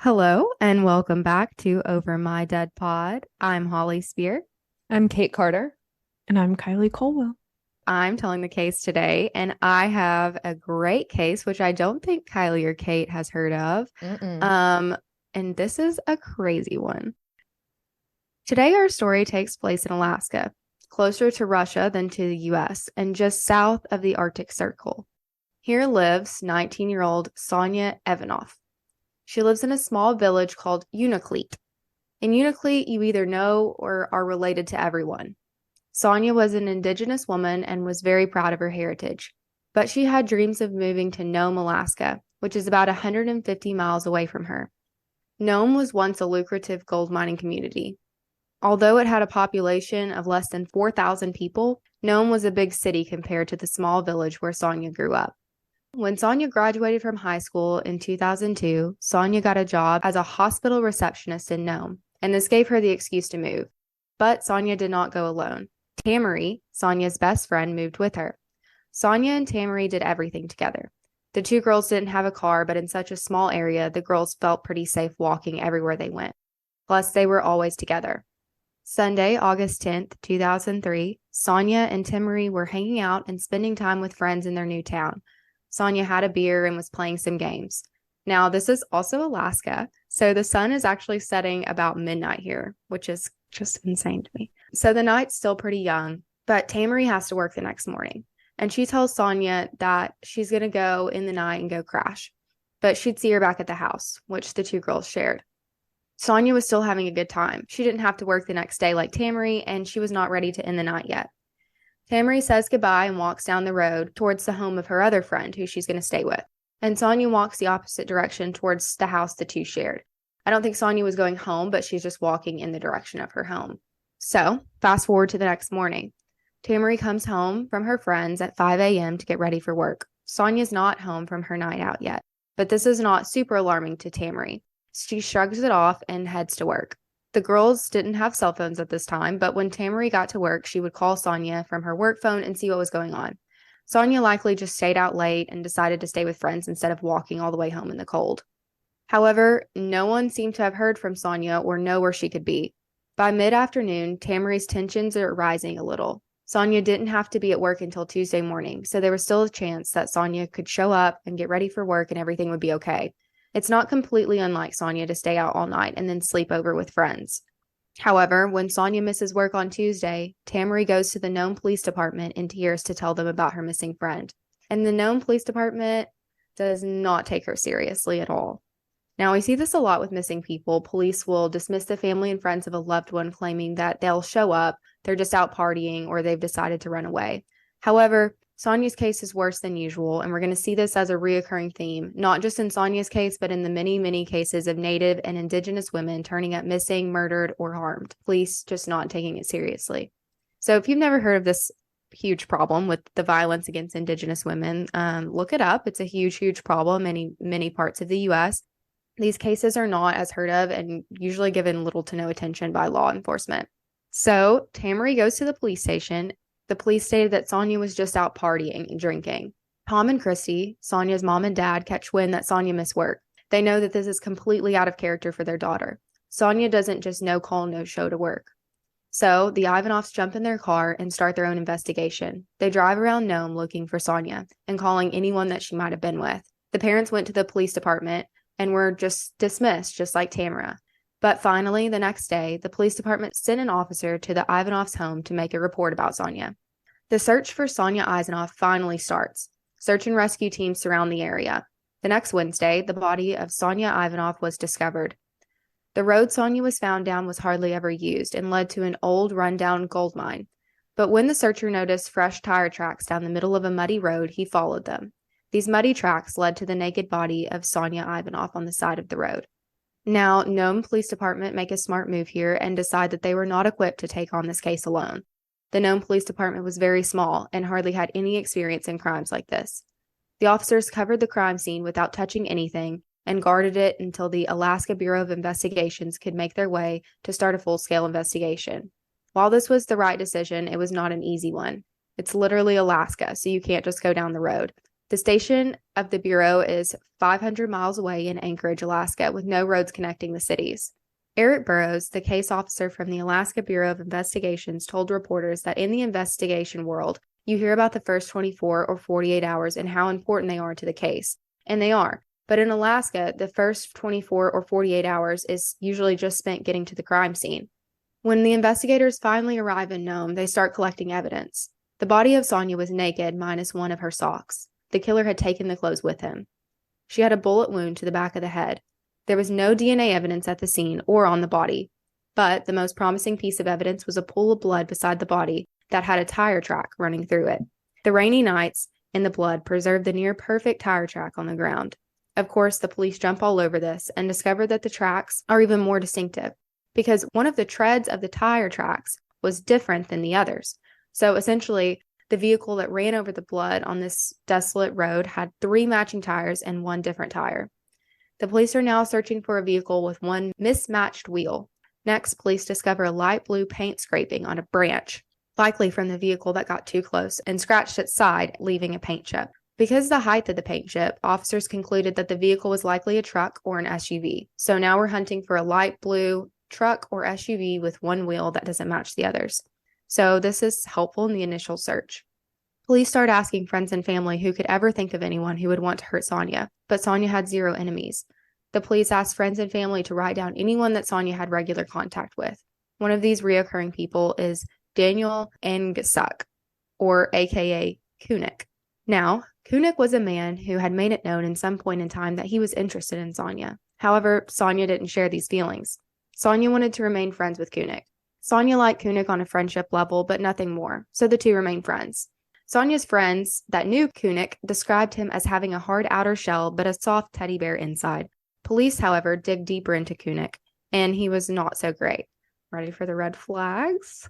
Hello and welcome back to Over My Dead Pod. I'm Holly Spear. I'm Kate Carter. And I'm Kylie Colwell. I'm telling the case today, and I have a great case, which I don't think Kylie or Kate has heard of. Mm-mm. Um, and this is a crazy one. Today, our story takes place in Alaska, closer to Russia than to the US, and just south of the Arctic Circle. Here lives 19-year-old Sonya Invanoff. She lives in a small village called Unalakleet. In Unalakleet, you either know or are related to everyone. Sonya was an Indigenous woman and was very proud of her heritage, but she had dreams of moving to Nome, Alaska, which is about 150 miles away from her. Nome was once a lucrative gold mining community. Although it had a population of less than 4,000 people, Nome was a big city compared to the small village where Sonya grew up. When Sonya graduated from high school in 2002, Sonya got a job as a hospital receptionist in Nome, and this gave her the excuse to move. But Sonya did not go alone. Tamari, Sonya's best friend, moved with her. Sonya and Tamari did everything together. The two girls didn't have a car, but in such a small area, the girls felt pretty safe walking everywhere they went. Plus, they were always together. Sunday, August 10th, 2003, Sonya and Tamari were hanging out and spending time with friends in their new town. Sonya had a beer and was playing some games. Now, this is also Alaska, so the sun is actually setting about midnight here, which is just insane to me. So the night's still pretty young, but Tamari has to work the next morning. And she tells Sonya that she's going to go in the night and go crash, but she'd see her back at the house, which the two girls shared. Sonya was still having a good time. She didn't have to work the next day like Tamari, and she was not ready to end the night yet. Tamari says goodbye and walks down the road towards the home of her other friend who she's going to stay with. And Sonya walks the opposite direction towards the house the two shared. I don't think Sonya was going home, but she's just walking in the direction of her home. So, fast forward to the next morning. Tamari comes home from her friends at 5 a.m. to get ready for work. Sonya's not home from her night out yet, but this is not super alarming to Tamari. She shrugs it off and heads to work. The girls didn't have cell phones at this time, but when Tamari got to work, she would call Sonya from her work phone and see what was going on. Sonya likely just stayed out late and decided to stay with friends instead of walking all the way home in the cold. However, no one seemed to have heard from Sonya or know where she could be. By mid-afternoon, Tamari's tensions are rising a little. Sonya didn't have to be at work until Tuesday morning, so there was still a chance that Sonya could show up and get ready for work and everything would be okay. It's not completely unlike Sonya to stay out all night and then sleep over with friends. However, when Sonya misses work on Tuesday, Tamari goes to the Nome Police Department in tears to tell them about her missing friend. And the Nome Police Department does not take her seriously at all. Now, we see this a lot with missing people. Police will dismiss the family and friends of a loved one, claiming that they'll show up, they're just out partying, or they've decided to run away. However, Sonya's case is worse than usual, and we're going to see this as a reoccurring theme, not just in Sonya's case, but in the many, many cases of Native and Indigenous women turning up missing, murdered, or harmed. Police just not taking it seriously. So if you've never heard of this huge problem with the violence against Indigenous women, look it up. It's a huge, huge problem in many parts of the U.S. These cases are not as heard of and usually given little to no attention by law enforcement. So Tamari goes to the police station. The police stated that Sonya was just out partying and drinking. Tom and Christy, Sonya's mom and dad, catch wind that Sonya missed work. They know that this is completely out of character for their daughter. Sonya doesn't just no call, no show to work. So the Ivanoffs jump in their car and start their own investigation. They drive around Nome looking for Sonya and calling anyone that she might have been with. The parents went to the police department and were just dismissed, just like Tamara. But finally, the next day, the police department sent an officer to the Ivanoffs' home to make a report about Sonya. The search for Sonya Ivanoff finally starts. Search and rescue teams surround the area. The next Wednesday, the body of Sonya Ivanoff was discovered. The road Sonya was found down was hardly ever used and led to an old, rundown gold mine. But when the searcher noticed fresh tire tracks down the middle of a muddy road, he followed them. These muddy tracks led to the naked body of Sonya Ivanoff on the side of the road. Now, Nome Police Department make a smart move here and decide that they were not equipped to take on this case alone. The Nome Police Department was very small and hardly had any experience in crimes like this. The officers covered the crime scene without touching anything and guarded it until the Alaska Bureau of Investigations could make their way to start a full-scale investigation. While this was the right decision, it was not an easy one. It's literally Alaska, so you can't just go down the road. The station of the Bureau is 500 miles away in Anchorage, Alaska, with no roads connecting the cities. Eric Burrows, the case officer from the Alaska Bureau of Investigations, told reporters that in the investigation world, you hear about the first 24 or 48 hours and how important they are to the case. And they are. But in Alaska, the first 24 or 48 hours is usually just spent getting to the crime scene. When the investigators finally arrive in Nome, they start collecting evidence. The body of Sonia was naked minus one of her socks. The killer had taken the clothes with him. She had a bullet wound to the back of the head. There was no DNA evidence at the scene or on the body, but the most promising piece of evidence was a pool of blood beside the body that had a tire track running through it. The rainy nights and the blood preserved the near-perfect tire track on the ground. Of course, the police jump all over this and discover that the tracks are even more distinctive because one of the treads of the tire tracks was different than the others. So essentially, the vehicle that ran over the blood on this desolate road had 3 matching tires and 1 different tire. The police are now searching for a vehicle with 1 mismatched wheel. Next, police discover a light blue paint scraping on a branch, likely from the vehicle that got too close and scratched its side, leaving a paint chip. Because of the height of the paint chip, officers concluded that the vehicle was likely a truck or an SUV. So now we're hunting for a light blue truck or SUV with 1 wheel that doesn't match the others. So this is helpful in the initial search. Police start asking friends and family who could ever think of anyone who would want to hurt Sonia, but Sonia had 0 enemies. The police asked friends and family to write down anyone that Sonia had regular contact with. One of these reoccurring people is Daniel Ngasak, or aka Kunik. Now, Kunik was a man who had made it known in some point in time that he was interested in Sonia. However, Sonia didn't share these feelings. Sonia wanted to remain friends with Kunik. Sonia liked Kunik on a friendship level, but nothing more, so the two remained friends. Sonia's friends that knew Kunik described him as having a hard outer shell but a soft teddy bear inside. Police, however, dig deeper into Kunik, and he was not so great. Ready for the red flags?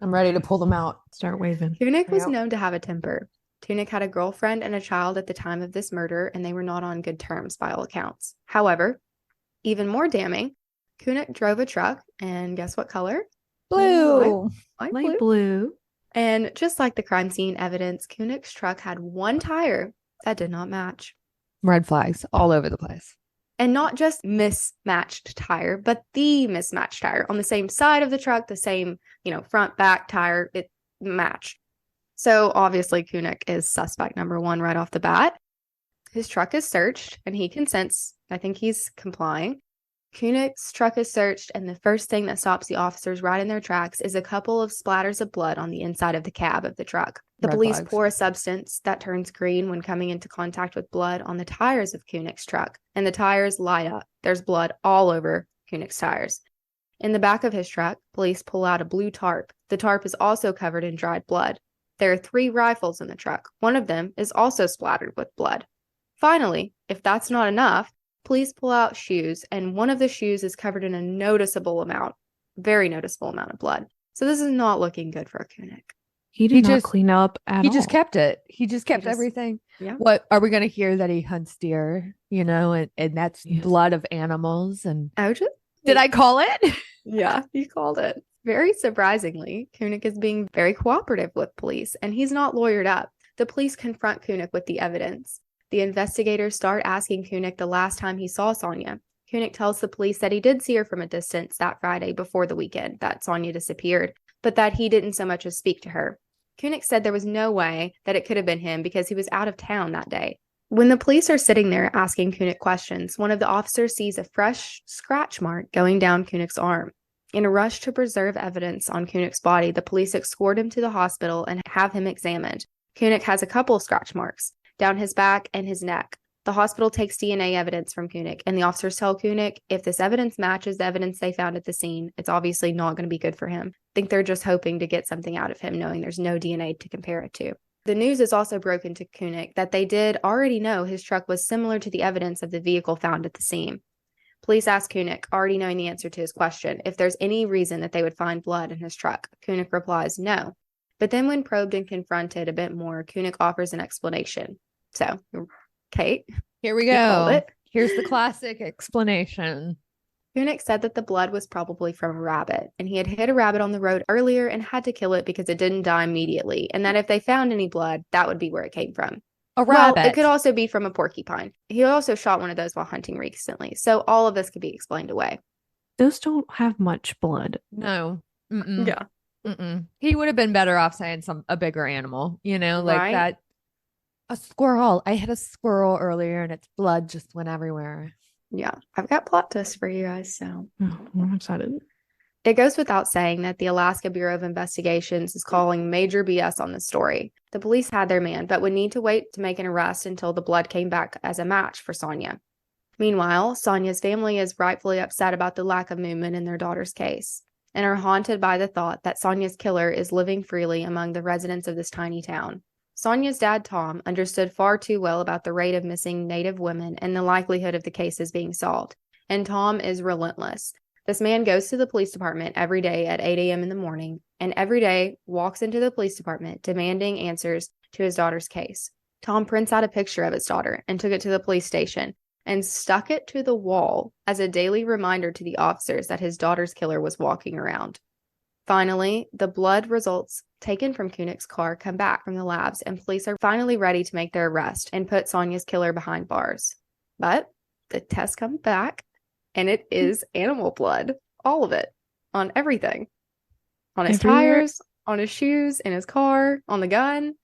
I'm ready to pull them out. Start waving. Kunik was known to have a temper. Kunik had a girlfriend and a child at the time of this murder, and they were not on good terms by all accounts. However, even more damning, Kunik drove a truck, and guess what color? Blue. Light blue. And just like the crime scene evidence, Kunik's truck had 1 tire that did not match. Red flags all over the place. And not just mismatched tire, but the mismatched tire on the same side of the truck, the same, front, back tire, it matched. So obviously Kunik is suspect number 1 right off the bat. His truck is searched and he consents. I think he's complying. Kunik's truck is searched, and the first thing that stops the officers right in their tracks is a couple of splatters of blood on the inside of the cab of the truck. The police pour a substance that turns green when coming into contact with blood on the tires of Kunik's truck, and the tires light up. There's blood all over Kunik's tires. In the back of his truck, police pull out a blue tarp. The tarp is also covered in dried blood. There are 3 rifles in the truck. One of them is also splattered with blood. Finally, if that's not enough, police pull out shoes, and one of the shoes is covered in a very noticeable amount of blood. So this is not looking good for Kunik. He did not clean up at all. He just kept it. He just kept everything. Yeah. What are we going to hear that he hunts deer, and that's blood of animals? And did I call it? Yeah, you called it. Very surprisingly, Kunik is being very cooperative with police, and he's not lawyered up. The police confront Kunik with the evidence. The investigators start asking Kunik the last time he saw Sonia. Kunik tells the police that he did see her from a distance that Friday before the weekend that Sonia disappeared, but that he didn't so much as speak to her. Kunik said there was no way that it could have been him because he was out of town that day. When the police are sitting there asking Kunik questions, one of the officers sees a fresh scratch mark going down Kunik's arm. In a rush to preserve evidence on Kunik's body, the police escort him to the hospital and have him examined. Kunik has a couple of scratch marks down his back and his neck. The hospital takes DNA evidence from Kunik, and the officers tell Kunik if this evidence matches the evidence they found at the scene, it's obviously not going to be good for him. I think they're just hoping to get something out of him, knowing there's no DNA to compare it to. The news is also broken to Kunik that they did already know his truck was similar to the evidence of the vehicle found at the scene. Police ask Kunik, already knowing the answer to his question, if there's any reason that they would find blood in his truck. Kunik replies no. But then when probed and confronted a bit more, Kunik offers an explanation. So, Kate, here we go. Here's the classic explanation. Kunik said that the blood was probably from a rabbit, and he had hit a rabbit on the road earlier and had to kill it because it didn't die immediately, and that if they found any blood, that would be where it came from. A rabbit. Well, it could also be from a porcupine. He also shot one of those while hunting recently. So all of this could be explained away. Those don't have much blood. No. Mm-mm. Yeah. Mm-mm. He would have been better off saying a bigger animal, like Right? that. A squirrel. I hit a squirrel earlier and its blood just went everywhere. Yeah. I've got plot twists for you guys, so. Oh, I'm excited. It goes without saying that the Alaska Bureau of Investigations is calling major BS on this story. The police had their man, but would need to wait to make an arrest until the blood came back as a match for Sonia. Meanwhile, Sonia's family is rightfully upset about the lack of movement in their daughter's case and are haunted by the thought that Sonia's killer is living freely among the residents of this tiny town. Sonia's dad, Tom, understood far too well about the rate of missing Native women and the likelihood of the cases being solved, and Tom is relentless. This man goes to the police department every day at 8 a.m. in the morning and every day walks into the police department demanding answers to his daughter's case. Tom prints out a picture of his daughter and took it to the police station and stuck it to the wall as a daily reminder to the officers that his daughter's killer was walking around. Finally, the blood results taken from Koenig's car come back from the labs, and police are finally ready to make their arrest and put Sonia's killer behind bars. But the tests come back, and it is animal blood. All of it. On everything. On his tires, on his shoes, in his car, on the gun.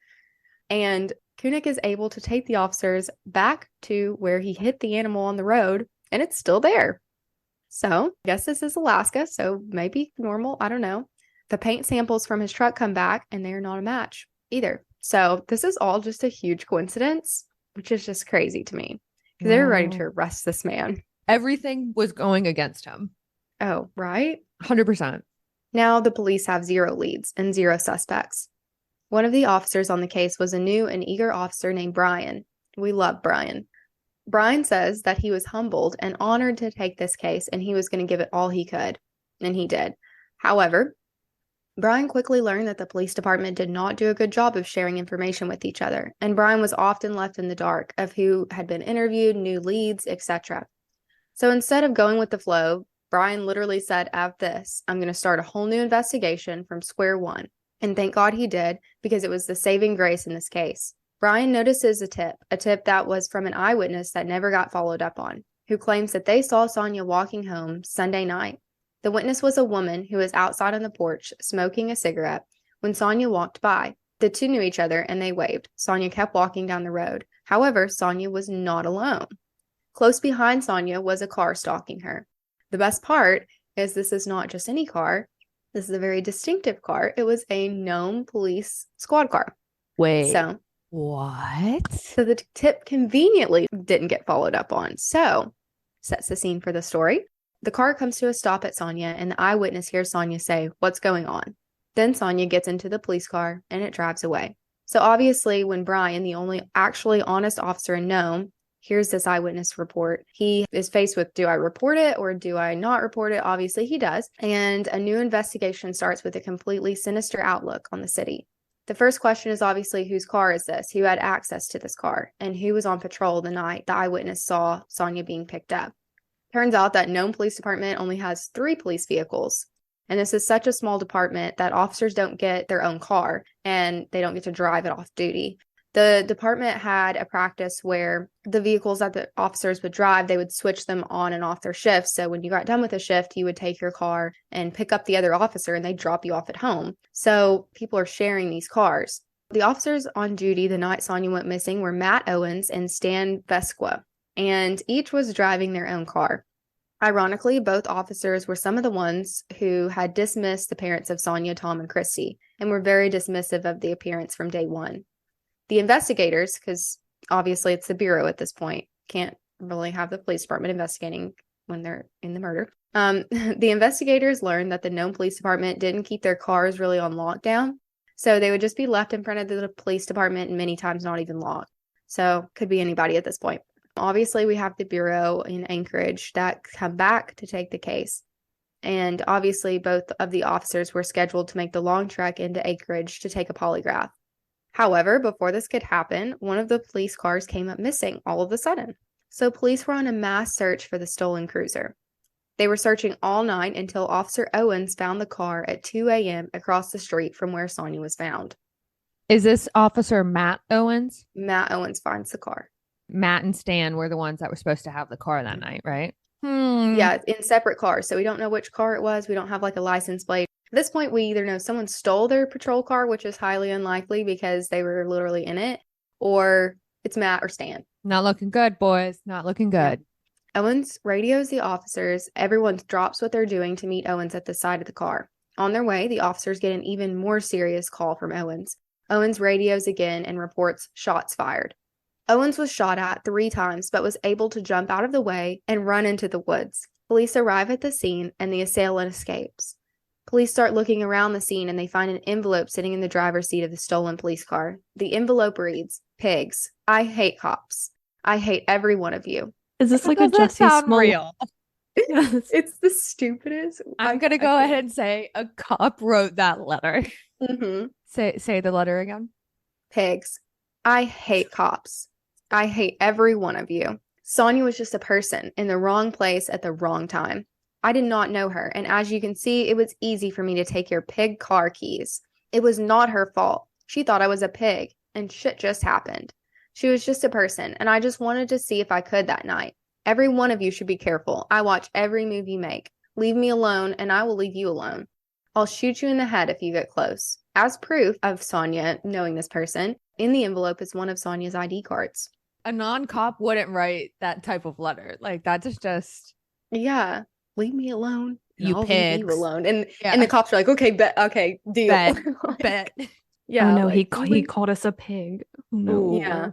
And Koenig is able to take the officers back to where he hit the animal on the road, and it's still there. So, I guess this is Alaska, so maybe normal. I don't know. The paint samples from his truck come back, and they are not a match either. So, this is all just a huge coincidence, which is just crazy to me. Because they were ready to arrest this man. Everything was going against him. Oh, right? 100%. Now the police have 0 leads and 0 suspects. One of the officers on the case was a new and eager officer named Brian. We love Brian. Brian says that he was humbled and honored to take this case, and he was going to give it all he could. And he did. However, Brian quickly learned that the police department did not do a good job of sharing information with each other, and Brian was often left in the dark of who had been interviewed, new leads, etc. So instead of going with the flow, Brian literally said, "Af this, I'm going to start a whole new investigation from square one." And thank God he did, because it was the saving grace in this case. Brian notices a tip that was from an eyewitness that never got followed up on, who claims that they saw Sonia walking home Sunday night. The witness was a woman who was outside on the porch smoking a cigarette when Sonia walked by. The two knew each other and they waved. Sonia kept walking down the road. However, Sonia was not alone. Close behind Sonia was a car stalking her. The best part is this is not just any car. This is a very distinctive car. It was a Nome police squad car. Wait. So, what? So the tip conveniently didn't get followed up on. So, sets the scene for the story. The car comes to a stop at Sonia, and the eyewitness hears Sonia say, "What's going on?" Then Sonia gets into the police car, and it drives away. So obviously, when Brian, the only actually honest officer in Nome, here's this eyewitness report, he is faced with, do I report it or do I not report it? Obviously he does. And a new investigation starts with a completely sinister outlook on the city. The first question is obviously, whose car is this? Who had access to this car? And who was on patrol the night the eyewitness saw Sonia being picked up? Turns out that Nome Police Department only has 3 police vehicles. And this is such a small department that officers don't get their own car and they don't get to drive it off duty. The department had a practice where the vehicles that the officers would drive, they would switch them on and off their shifts. So when you got done with a shift, you would take your car and pick up the other officer and they'd drop you off at home. So people are sharing these cars. The officers on duty the night Sonia went missing were Matt Owens and Stan Vesqua, and each was driving their own car. Ironically, both officers were some of the ones who had dismissed the parents of Sonia, Tom, and Christy, and were very dismissive of the appearance from day one. The investigators, because obviously it's the Bureau at this point, can't really have the police department investigating when they're in the murder. The investigators learned that the Nome Police Department didn't keep their cars really on lockdown, so they would just be left in front of the police department and many times not even locked. So could be anybody at this point. Obviously, we have the Bureau in Anchorage that come back to take the case. And obviously, both of the officers were scheduled to make the long trek into Anchorage to take a polygraph. However, before this could happen, one of the police cars came up missing all of a sudden. So police were on a mass search for the stolen cruiser. They were searching all night until Officer Owens found the car at 2 a.m. across the street from where Sonia was found. Is this Officer Matt Owens? Matt Owens finds the car. Matt and Stan were the ones that were supposed to have the car that night, right? Yeah, in separate cars. So we don't know which car it was. We don't have like a license plate. At this point, we either know someone stole their patrol car, which is highly unlikely because they were literally in it, or it's Matt or Stan. Not looking good, boys. Not looking good. Yeah. Owens radios the officers. Everyone drops what they're doing to meet Owens at the side of the car. On their way, the officers get an even more serious call from Owens. Owens radios again and reports shots fired. Owens was shot at 3 times, but was able to jump out of the way and run into the woods. Police arrive at the scene, and the assailant escapes. Police start looking around the scene, and they find an envelope sitting in the driver's seat of the stolen police car. The envelope reads, "Pigs, I hate cops. I hate every one of you." Is this like a Jesse Smollett? Real? It's the stupidest. I'm going to go ahead and say a cop wrote that letter. Mm-hmm. Say the letter again. "Pigs, I hate cops. I hate every one of you." Sonia was just a person in the wrong place at the wrong time. I did not know her, and as you can see, it was easy for me to take your pig car keys. It was not her fault. She thought I was a pig, and shit just happened. She was just a person, and I just wanted to see if I could that night. Every one of you should be careful. I watch every move you make. Leave me alone, and I will leave you alone. I'll shoot you in the head if you get close. As proof of Sonia knowing this person, in the envelope is one of Sonia's ID cards. A non-cop wouldn't write that type of letter. Like, that is just... Yeah. Leave me alone. You I'll pigs. leave you alone. And the cops are like, okay, deal. Bet. Yeah. Oh, no, like, he called us a pig. Oh, no. Yeah.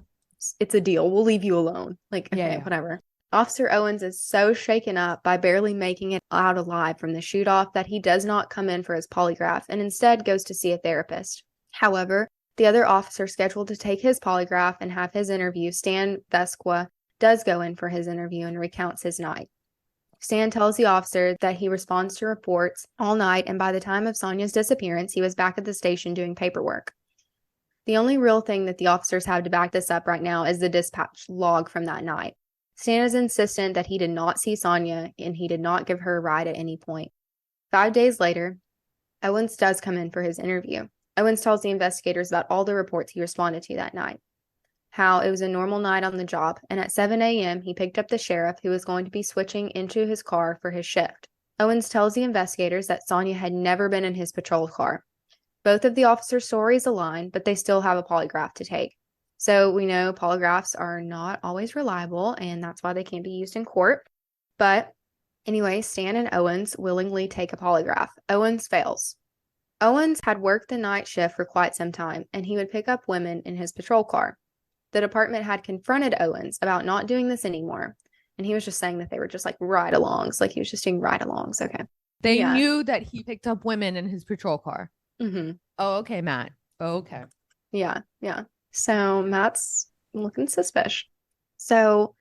It's a deal. We'll leave you alone. Like, okay, whatever. Officer Owens is so shaken up by barely making it out alive from the shoot-off that he does not come in for his polygraph and instead goes to see a therapist. However, the other officer scheduled to take his polygraph and have his interview, Stan Vesqua, does go in for his interview and recounts his night. Stan tells the officer that he responds to reports all night, and by the time of Sonia's disappearance, he was back at the station doing paperwork. The only real thing that the officers have to back this up right now is the dispatch log from that night. Stan is insistent that he did not see Sonia and he did not give her a ride at any point. 5 days later, Owens does come in for his interview. Owens tells the investigators about all the reports he responded to that night. How it was a normal night on the job, and at 7 a.m. he picked up the sheriff who was going to be switching into his car for his shift. Owens tells the investigators that Sonia had never been in his patrol car. Both of the officers' stories align, but they still have a polygraph to take. So we know polygraphs are not always reliable, and that's why they can't be used in court. But anyway, Stan and Owens willingly take a polygraph. Owens fails. Owens had worked the night shift for quite some time, and he would pick up women in his patrol car. The department had confronted Owens about not doing this anymore, and he was just saying that they were just like ride-alongs, like he was just doing ride-alongs. Okay. They knew that he picked up women in his patrol car. Mm-hmm. Oh, okay, Matt. Oh, okay. Yeah. So Matt's looking suspicious. So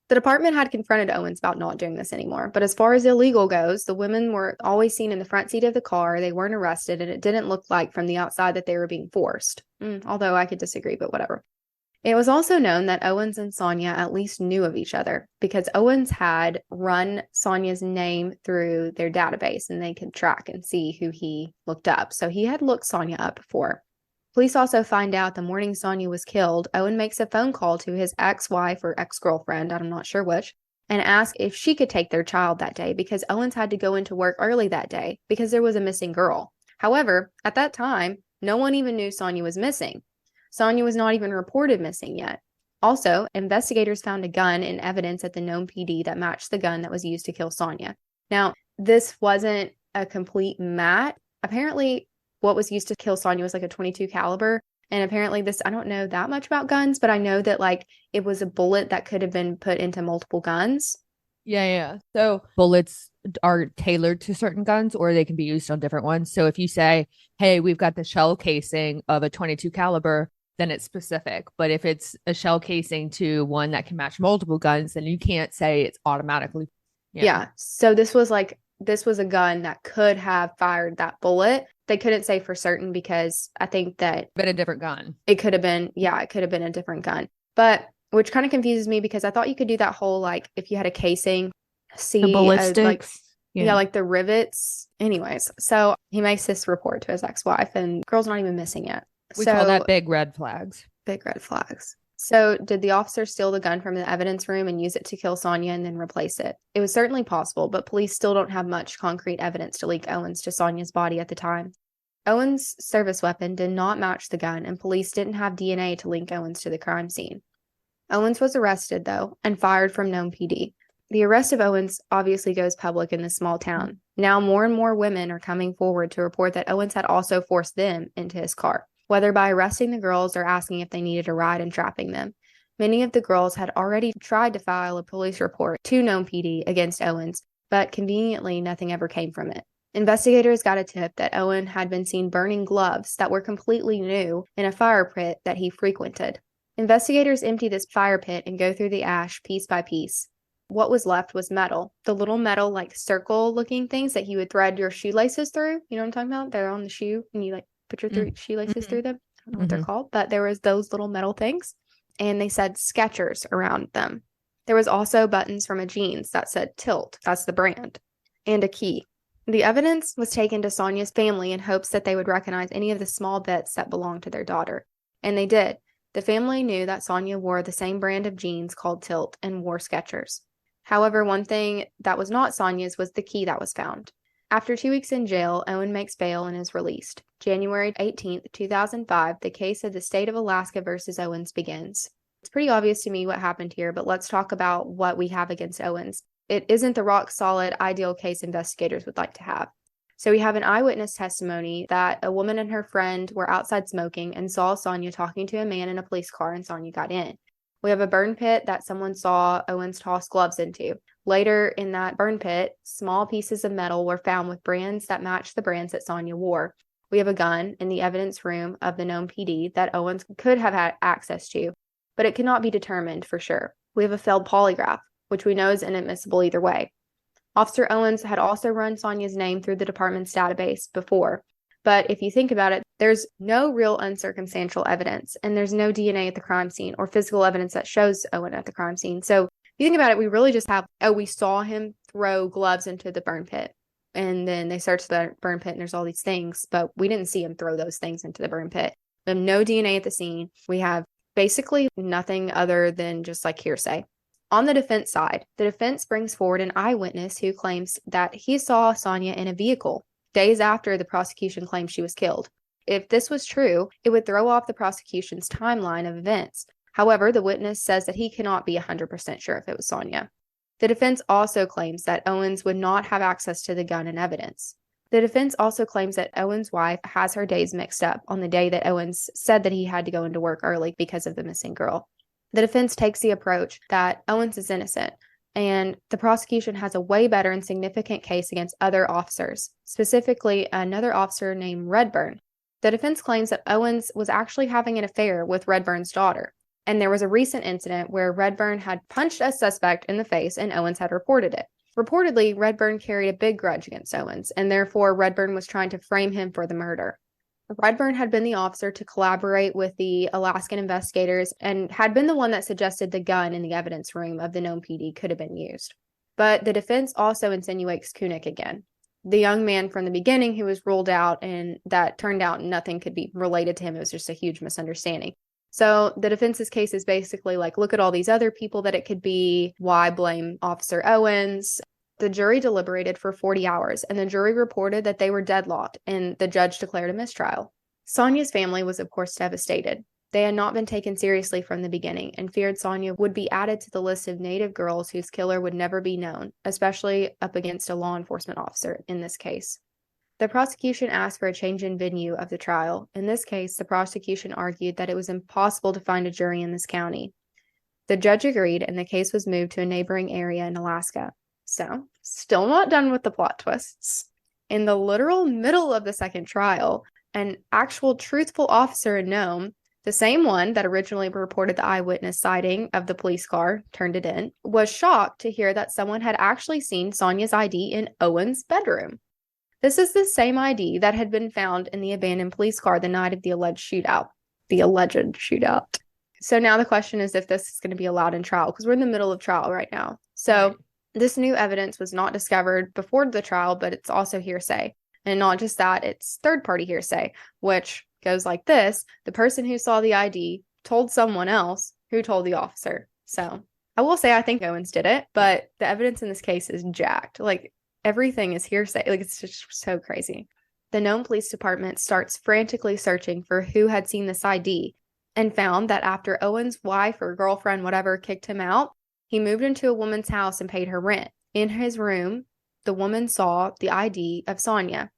the department had confronted Owens about not doing this anymore. But as far as illegal goes, the women were always seen in the front seat of the car. They weren't arrested, and it didn't look like from the outside that they were being forced. Although I could disagree, but whatever. It was also known that Owens and Sonia at least knew of each other because Owens had run Sonia's name through their database and they could track and see who he looked up. So he had looked Sonia up before. Police also find out the morning Sonia was killed, Owen makes a phone call to his ex-wife or ex-girlfriend, I'm not sure which, and asks if she could take their child that day because Owens had to go into work early that day because there was a missing girl. However, at that time, no one even knew Sonia was missing. Sonia was not even reported missing yet. Also, investigators found a gun in evidence at the Nome PD that matched the gun that was used to kill Sonia. Now, this wasn't a complete match. Apparently, what was used to kill Sonia was like a .22 caliber. And apparently this, I don't know that much about guns, but I know that like it was a bullet that could have been put into multiple guns. Yeah. So bullets are tailored to certain guns or they can be used on different ones. So if you say, hey, we've got the shell casing of a .22 caliber, then it's specific. But if it's a shell casing to one that can match multiple guns, then you can't say it's automatically. Yeah. So this was a gun that could have fired that bullet. They couldn't say for certain because I think that been a different gun. It could have been a different gun. But which kind of confuses me because I thought you could do that whole like if you had a casing, see the bullet sticks. Like the rivets. Anyways, so he makes this report to his ex-wife and the girl's not even missing yet. We call that big red flags. Big red flags. So did the officer steal the gun from the evidence room and use it to kill Sonia and then replace it? It was certainly possible, but police still don't have much concrete evidence to link Owens to Sonia's body at the time. Owens' service weapon did not match the gun, and police didn't have DNA to link Owens to the crime scene. Owens was arrested, though, and fired from Nome PD. The arrest of Owens obviously goes public in this small town. Now more and more women are coming forward to report that Owens had also forced them into his car, whether by arresting the girls or asking if they needed a ride and trapping them. Many of the girls had already tried to file a police report to Nome PD against Owens, but conveniently nothing ever came from it. Investigators got a tip that Owen had been seen burning gloves that were completely new in a fire pit that he frequented. Investigators empty this fire pit and go through the ash piece by piece. What was left was metal. The little metal, like circle-looking things that you would thread your shoelaces through. You know what I'm talking about? They're on the shoe, and you put your shoelaces through them. I don't know what they're called, but there was those little metal things, and they said Skechers around them. There was also buttons from a jeans that said Tilt, that's the brand, and a key. The evidence was taken to Sonia's family in hopes that they would recognize any of the small bits that belonged to their daughter. And they did. The family knew that Sonia wore the same brand of jeans called Tilt and wore Skechers. However, one thing that was not Sonia's was the key that was found. After 2 weeks in jail, Owen makes bail and is released. January 18, 2005, the case of the state of Alaska versus Owens begins. It's pretty obvious to me what happened here, but let's talk about what we have against Owens. It isn't the rock-solid, ideal case investigators would like to have. So we have an eyewitness testimony that a woman and her friend were outside smoking and saw Sonia talking to a man in a police car, and Sonia got in. We have a burn pit that someone saw Owens toss gloves into. Later in that burn pit, small pieces of metal were found with brands that matched the brands that Sonia wore. We have a gun in the evidence room of the Nome PD that Owens could have had access to, but it cannot be determined for sure. We have a failed polygraph, which we know is inadmissible either way. Officer Owens had also run Sonia's name through the department's database before, but if you think about it, there's no real uncircumstantial evidence, and there's no DNA at the crime scene or physical evidence that shows Owen at the crime scene. So if you think about it, we really just have, we saw him throw gloves into the burn pit, and then they searched the burn pit and there's all these things, but we didn't see him throw those things into the burn pit. We have no DNA at the scene. We have basically nothing other than just hearsay. On the defense side, the defense brings forward an eyewitness who claims that he saw Sonia in a vehicle days after the prosecution claimed she was killed. If this was true, it would throw off the prosecution's timeline of events. However, the witness says that he cannot be 100% sure if it was Sonia. The defense also claims that Owens would not have access to the gun and evidence. The defense also claims that Owens' wife has her days mixed up on the day that Owens said that he had to go into work early because of the missing girl. The defense takes the approach that Owens is innocent, and the prosecution has a way better and significant case against other officers, specifically another officer named Redburn. The defense claims that Owens was actually having an affair with Redburn's daughter, and there was a recent incident where Redburn had punched a suspect in the face and Owens had reported it. Reportedly, Redburn carried a big grudge against Owens, and therefore Redburn was trying to frame him for the murder. Redburn had been the officer to collaborate with the Alaskan investigators and had been the one that suggested the gun in the evidence room of the Nome PD could have been used. But the defense also insinuates Kunick again, the young man from the beginning who was ruled out, and that turned out nothing could be related to him. It was just a huge misunderstanding. So the defense's case is basically look at all these other people that it could be. Why blame Officer Owens? The jury deliberated for 40 hours, and the jury reported that they were deadlocked, and the judge declared a mistrial. Sonia's family was, of course, devastated. They had not been taken seriously from the beginning and feared Sonia would be added to the list of Native girls whose killer would never be known, especially up against a law enforcement officer in this case. The prosecution asked for a change in venue of the trial. In this case, the prosecution argued that it was impossible to find a jury in this county. The judge agreed, and the case was moved to a neighboring area in Alaska. So, still not done with the plot twists. In the literal middle of the second trial, an actual truthful officer in Nome, the same one that originally reported the eyewitness sighting of the police car, turned it in, was shocked to hear that someone had actually seen Sonia's ID in Owen's bedroom. This is the same ID that had been found in the abandoned police car the night of the alleged shootout. So now the question is if this is going to be allowed in trial, because we're in the middle of trial right now. So right. This new evidence was not discovered before the trial, but it's also hearsay. And not just that, it's third-party hearsay, which goes like this. The person who saw the ID told someone else who told the officer. So I will say I think Owens did it, but the evidence in this case is jacked. Like, everything is hearsay. Like, it's just so crazy. The Nome Police Department starts frantically searching for who had seen this ID and found that after Owens' wife or girlfriend, whatever, kicked him out, he moved into a woman's house and paid her rent. In his room, the woman saw the ID of Sonya.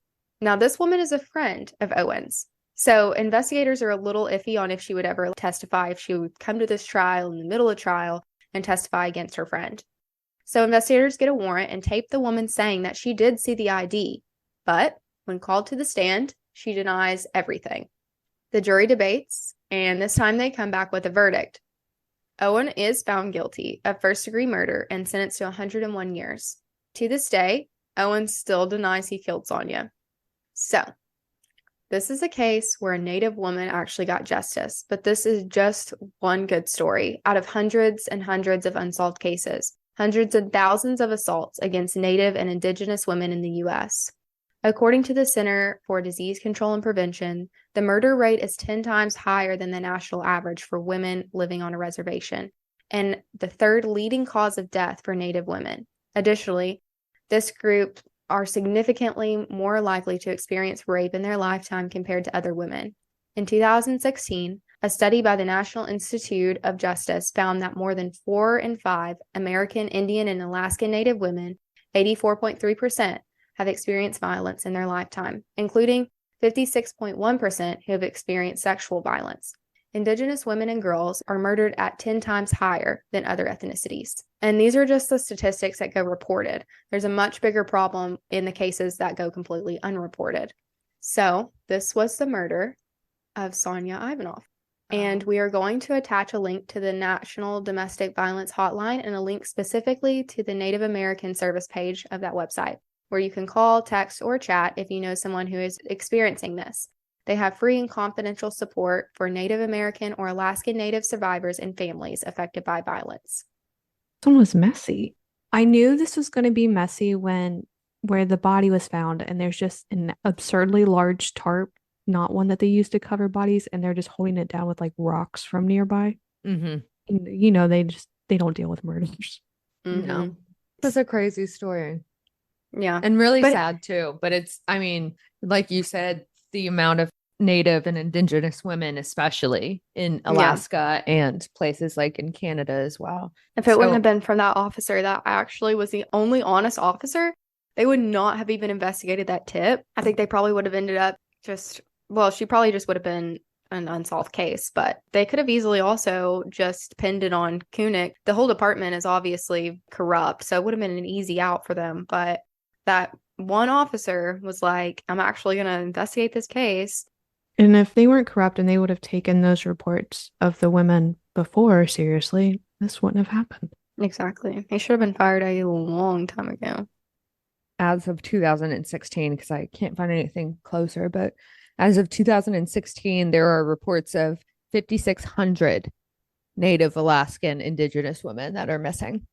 Now, this woman is a friend of Owens. So investigators are a little iffy on if she would ever testify, if she would come to this trial in the middle of trial and testify against her friend. So investigators get a warrant and tape the woman saying that she did see the ID, but when called to the stand, she denies everything. The jury debates, and this time they come back with a verdict. Owen is found guilty of first-degree murder and sentenced to 101 years. To this day, Owen still denies he killed Sonya. So, this is a case where a Native woman actually got justice, but this is just one good story out of hundreds and hundreds of unsolved cases, hundreds and thousands of assaults against Native and Indigenous women in the U.S. According to the Center for Disease Control and Prevention, the murder rate is 10 times higher than the national average for women living on a reservation, and the third leading cause of death for Native women. Additionally, this group are significantly more likely to experience rape in their lifetime compared to other women. In 2016, a study by the National Institute of Justice found that more than 4 in 5 American, Indian, and Alaskan Native women, 84.3%, have experienced violence in their lifetime, including 56.1% who have experienced sexual violence. Indigenous women and girls are murdered at 10 times higher than other ethnicities. And these are just the statistics that go reported. There's a much bigger problem in the cases that go completely unreported. So this was the murder of Sonya Ivanoff. And we are going to attach a link to the National Domestic Violence Hotline and a link specifically to the Native American service page of that website, where you can call, text, or chat if you know someone who is experiencing this. They have free and confidential support for Native American or Alaskan Native survivors and families affected by violence. This one was messy. I knew this was going to be messy where the body was found, and there's just an absurdly large tarp, not one that they use to cover bodies, and they're just holding it down with like rocks from nearby. Mm-hmm. And, you know, they don't deal with murders. Mm-hmm. No, that's a crazy story. Yeah, and really sad too. But it's, I mean, like you said, the amount of Native and Indigenous women, especially in Alaska and places like in Canada as well. If it wouldn't have been from that officer that actually was the only honest officer, they would not have even investigated that tip. I think they probably would have ended up she probably just would have been an unsolved case, but they could have easily also just pinned it on Koenig. The whole department is obviously corrupt, so it would have been an easy out for them, but that one officer was like, I'm actually going to investigate this case. And if they weren't corrupt and they would have taken those reports of the women before seriously, this wouldn't have happened. Exactly. He should have been fired a long time ago. As of 2016, because I can't find anything closer, but as of 2016, there are reports of 5,600 Native Alaskan Indigenous women that are missing.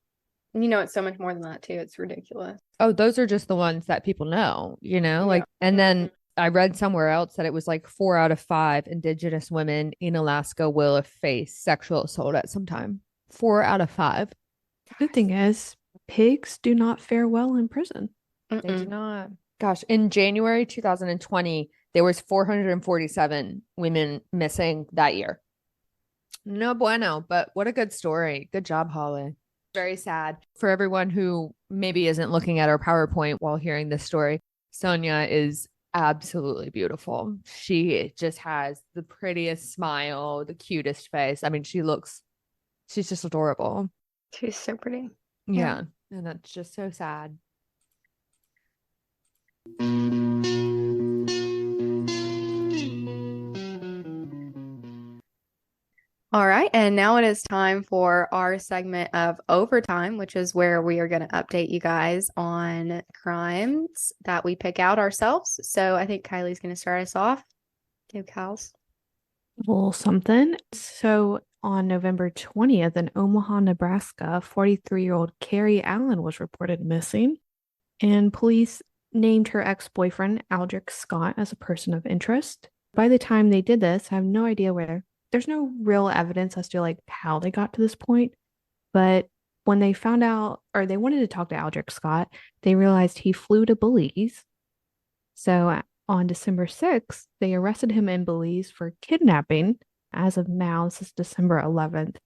You know, it's so much more than that, too. It's ridiculous. Oh, those are just the ones that people know, you know, like, and then I read somewhere else that it was like 4 out of 5 Indigenous women in Alaska will have faced sexual assault at some time. 4 out of 5. The good thing is, pigs do not fare well in prison. They do not. Gosh, in January 2020, there was 447 women missing that year. No bueno, but what a good story. Good job, Holly. Very sad. For everyone who maybe isn't looking at our PowerPoint while hearing this story, Sonya is absolutely beautiful. She just has the prettiest smile, the cutest face. I mean, she's just adorable. She's so pretty. Yeah. And that's just so sad. All right, and now it is time for our segment of Overtime, which is where we are going to update you guys on crimes that we pick out ourselves. So I think Kylie's going to start us off. Go, Kyle's. A little something. So on November 20th in Omaha, Nebraska, 43-year-old Carrie Allen was reported missing, and police named her ex-boyfriend, Aldrich Scott, as a person of interest. By the time they did this, I have no idea where. There's no real evidence as to like how they got to this point. But when they found out, or they wanted to talk to Aldrich Scott, they realized he flew to Belize. So on December 6th, they arrested him in Belize for kidnapping. As of now, this is December 11th.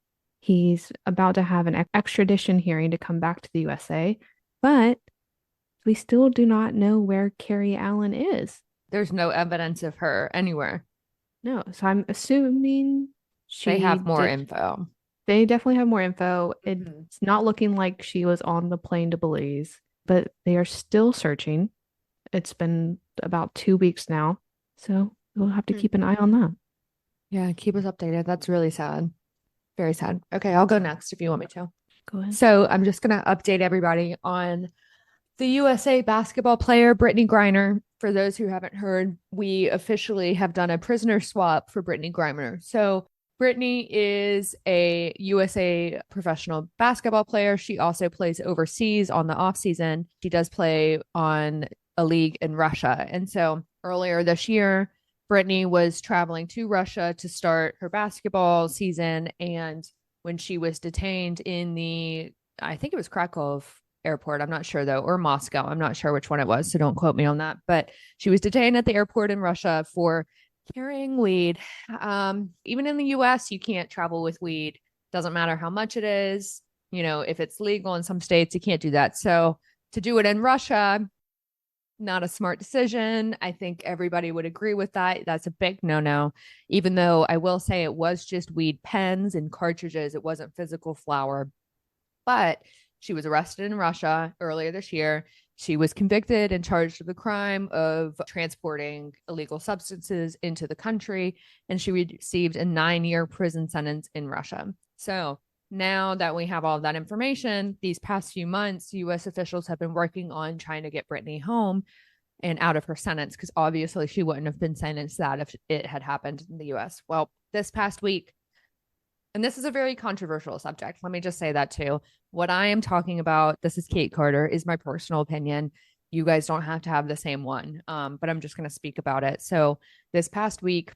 He's about to have an extradition hearing to come back to the USA, but we still do not know where Carrie Allen is. There's no evidence of her anywhere. No, so I'm assuming they have more info. They definitely have more info. It's not looking like she was on the plane to Belize, but they are still searching. It's been about 2 weeks now, so we'll have to keep an eye on that. Yeah, keep us updated. That's really sad. Very sad. Okay, I'll go next if you want me to. Go ahead. So I'm just going to update everybody on the USA basketball player, Brittany Griner. For those who haven't heard, we officially have done a prisoner swap for Brittany Griner. So Brittany is a USA professional basketball player. She also plays overseas on the off season. She does play on a league in Russia. And so earlier this year, Brittany was traveling to Russia to start her basketball season. And when she was detained in I think it was Krakow airport, I'm not sure though, or Moscow, I'm not sure which one it was, so don't quote me on that, but she was detained at the airport in Russia for carrying weed. Even in the US, you can't travel with weed. Doesn't matter how much it is. If it's legal in some states, you can't do that. So to do it in Russia, not a smart decision. I think everybody would agree with that. That's a big no-no, even though I will say it was just weed pens and cartridges. It wasn't physical flour, but she was arrested in Russia earlier this year. She was convicted and charged with the crime of transporting illegal substances into the country, and she received a 9-year prison sentence in Russia. So now that we have all of that information, these past few months, U.S. officials have been working on trying to get Brittany home and out of her sentence, because obviously she wouldn't have been sentenced that if it had happened in the U.S. Well, this past week, and this is a very controversial subject, let me just say that too. What I am talking about, this is Kate Carter, is my personal opinion. You guys don't have to have the same one, but I'm just going to speak about it. So this past week,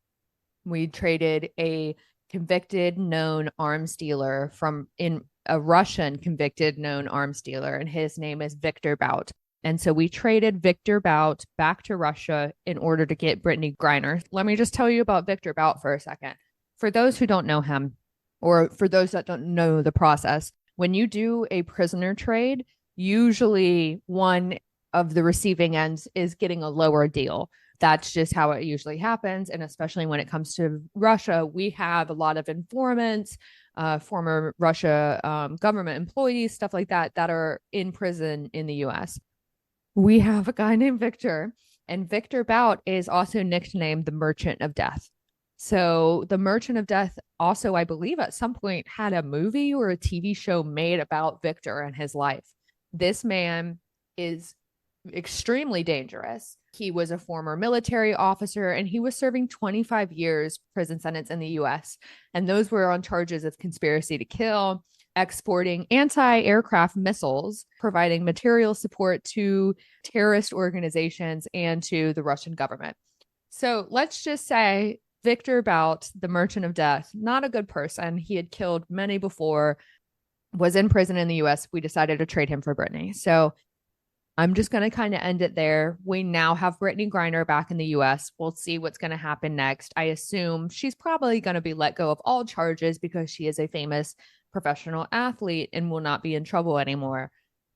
we traded a convicted known arms dealer in a Russian convicted known arms dealer, and his name is Victor Bout. And so we traded Victor Bout back to Russia in order to get Brittany Griner. Let me just tell you about Victor Bout for a second. For those who don't know him, or for those that don't know the process, when you do a prisoner trade, usually one of the receiving ends is getting a lower deal. That's just how it usually happens. And especially when it comes to Russia, we have a lot of informants, former Russia government employees, stuff like that are in prison in the US. We have a guy named Victor, and Victor Bout is also nicknamed the Merchant of Death. So the Merchant of Death also, I believe at some point, had a movie or a TV show made about Victor and his life. This man is extremely dangerous. He was a former military officer, and he was serving 25 years prison sentence in the US. And those were on charges of conspiracy to kill, exporting anti-aircraft missiles, providing material support to terrorist organizations and to the Russian government. So let's just say Victor Bout, the Merchant of Death, not a good person. He had killed many before, was in prison in the US. We decided to trade him for Brittany. So I'm just going to kind of end it there. We now have Brittany Griner back in the US. We'll see what's going to happen next. I assume she's probably going to be let go of all charges because she is a famous professional athlete and will not be in trouble anymore.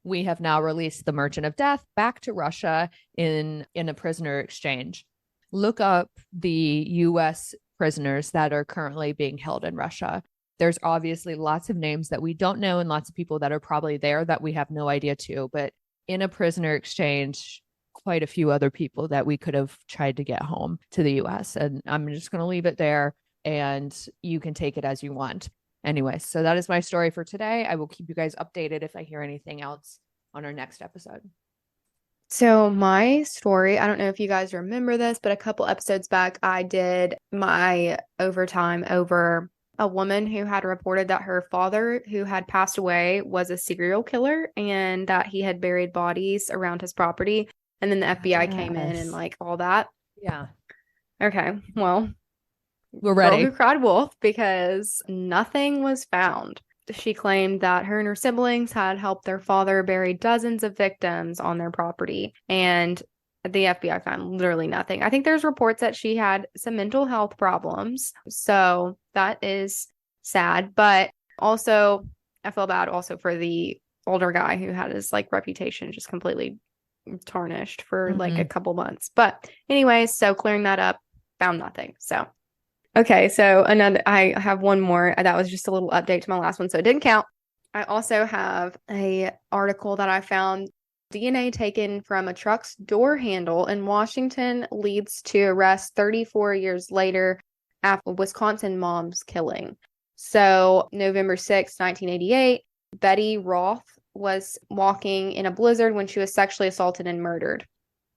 We have now released the Merchant of Death back to Russia in a prisoner exchange. Look up the US prisoners that are currently being held in Russia. There's obviously lots of names that we don't know and lots of people that are probably there that we have no idea to, but in a prisoner exchange, quite a few other people that we could have tried to get home to the US. And I'm just going to leave it there, and you can take it as you want. Anyway, so that is my story for today. I will keep you guys updated if I hear anything else on our next episode. So my story, I don't know if you guys remember this, but a couple episodes back, I did my overtime over a woman who had reported that her father, who had passed away, was a serial killer and that he had buried bodies around his property. And then the FBI came in and like all that. Yeah. Okay, well, We're girl ready. who cried wolf because nothing was found. She claimed that her and her siblings had helped their father bury dozens of victims on their property, and the FBI found literally nothing. I think there's reports that she had some mental health problems, so that is sad. But also, I feel bad also for the older guy who had his like reputation just completely tarnished for like a couple months. But anyways, so clearing that up, found nothing. So okay, so I have one more. That was just a little update to my last one, so it didn't count. I also have a article that I found. DNA taken from a truck's door handle in Washington leads to arrest 34 years later after Wisconsin mom's killing. So, November 6, 1988, Betty Roth was walking in a blizzard when she was sexually assaulted and murdered.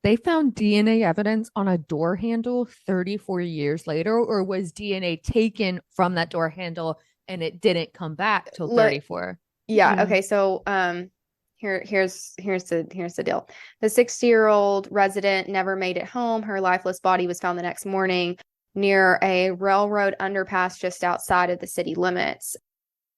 They found DNA evidence on a door handle 34 years later, or was DNA taken from that door handle and it didn't come back till 34? Yeah. Okay. So, here's the deal. The 60-year-old resident never made it home. Her lifeless body was found the next morning near a railroad underpass just outside of the city limits.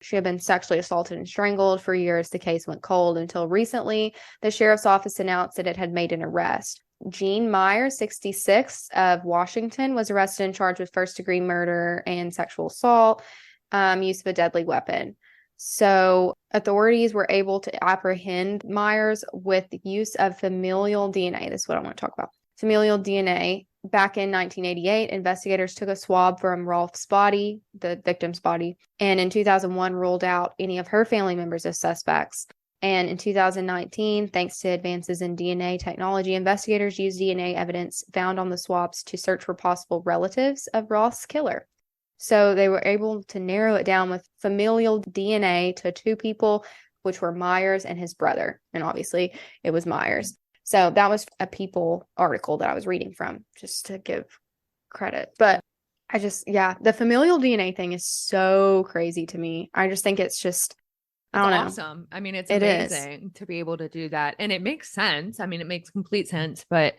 She had been sexually assaulted and strangled for years. The case went cold until recently. The sheriff's office announced that it had made an arrest. Jean Myers, 66, of Washington, was arrested and charged with first-degree murder and sexual assault, use of a deadly weapon. So authorities were able to apprehend Myers with the use of familial DNA. This is what I want to talk about. Familial DNA. Back in 1988, investigators took a swab from Rolf's body, the victim's body, and in 2001 ruled out any of her family members as suspects. And in 2019, thanks to advances in DNA technology, investigators used DNA evidence found on the swabs to search for possible relatives of Roth's killer. So they were able to narrow it down with familial DNA to two people, which were Myers and his brother. And obviously, it was Myers. So that was a People article that I was reading from, just to give credit. But the familial DNA thing is so crazy to me. I just think it's just, I don't know. Awesome. I mean, it's It amazing to be able to do that. And it makes sense. I mean, it makes complete sense, but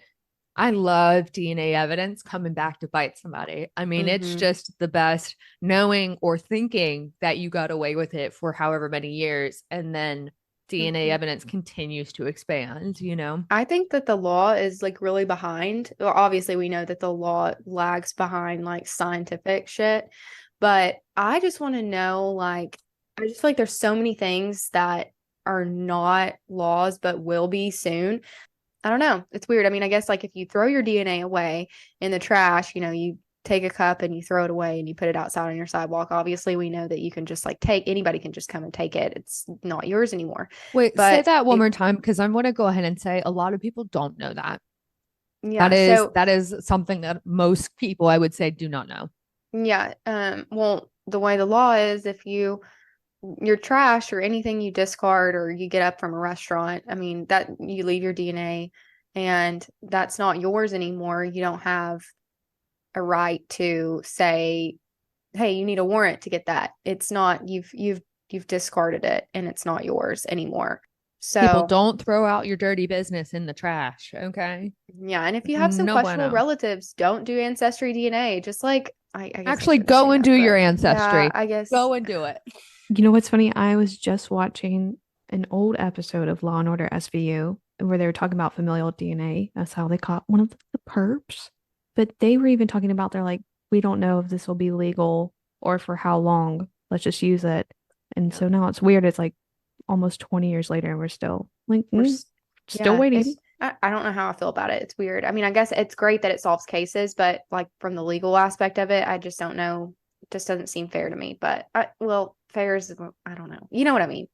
I love DNA evidence coming back to bite somebody. I mean, it's just the best knowing or thinking that you got away with it for however many years. And then DNA evidence continues to expand, you know? I think that the law is like really behind. Well, obviously, we know that the law lags behind like scientific shit, but I just want to know, like, I just feel like there's so many things that are not laws but will be soon. I don't know. It's weird. I mean, I guess like if you throw your DNA away in the trash, you take a cup and you throw it away and you put it outside on your sidewalk. Obviously, we know that you can just like anybody can just come and take it. It's not yours anymore. Wait, say But that one more time because I want to go ahead and say a lot of people don't know that. yeah, That is something that most people I would say do not know. yeah. Well, the way the law is, if your trash or anything you discard or you get up from a restaurant, I mean, that you leave your DNA and that's not yours anymore. You don't have a right to say, hey, you need a warrant to get that. It's not, you've discarded it and it's not yours anymore. People So don't throw out your dirty business in the trash, okay? yeah, and if you have some No questionable bueno. relatives, don't do ancestry DNA. Just like I guess Actually, shouldn't say go and that, do but your ancestry. yeah, I guess Go and do it. You know what's funny? I was just watching an old episode of Law and Order SVU where they were talking about familial DNA. That's how they caught one of the perps. But they were even talking about they're like, we don't know if this will be legal or for how long. Let's just use it. And so now it's weird. It's like almost 20 years later and we're still like still waiting. I don't know how I feel about it. It's weird. I mean, I guess it's great that it solves cases, but like from the legal aspect of it, I just don't know. It just doesn't seem fair to me. But fair is, I don't know. You know what I mean?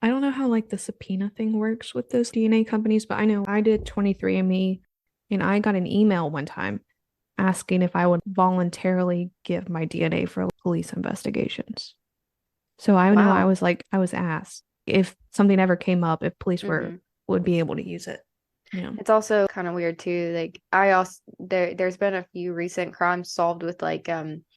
I don't know how like the subpoena thing works with those DNA companies, but I know I did 23andMe and I got an email one time asking if I would voluntarily give my DNA for police investigations. So I know I Wow. was asked if something ever came up, if police would be able to use it. Yeah. It's also kind of weird too. Like there's been a few recent crimes solved with like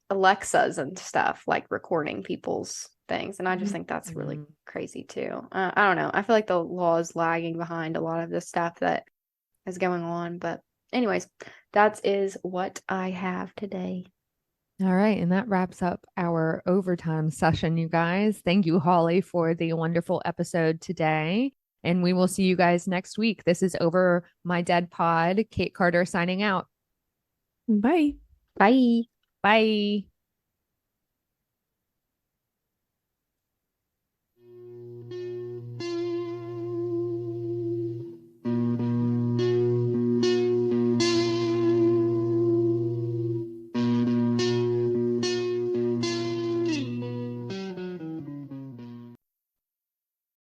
Alexas and stuff, like recording people's things, and I just think that's really crazy too. I don't know. I feel like the law is lagging behind a lot of the stuff that is going on, but anyways, that is what I have today. All right. And that wraps up our overtime session, you guys. Thank you, Holly, for the wonderful episode today. And we will see you guys next week. This is Over My Dead Pod. Kate Carter signing out. Bye. Bye. Bye.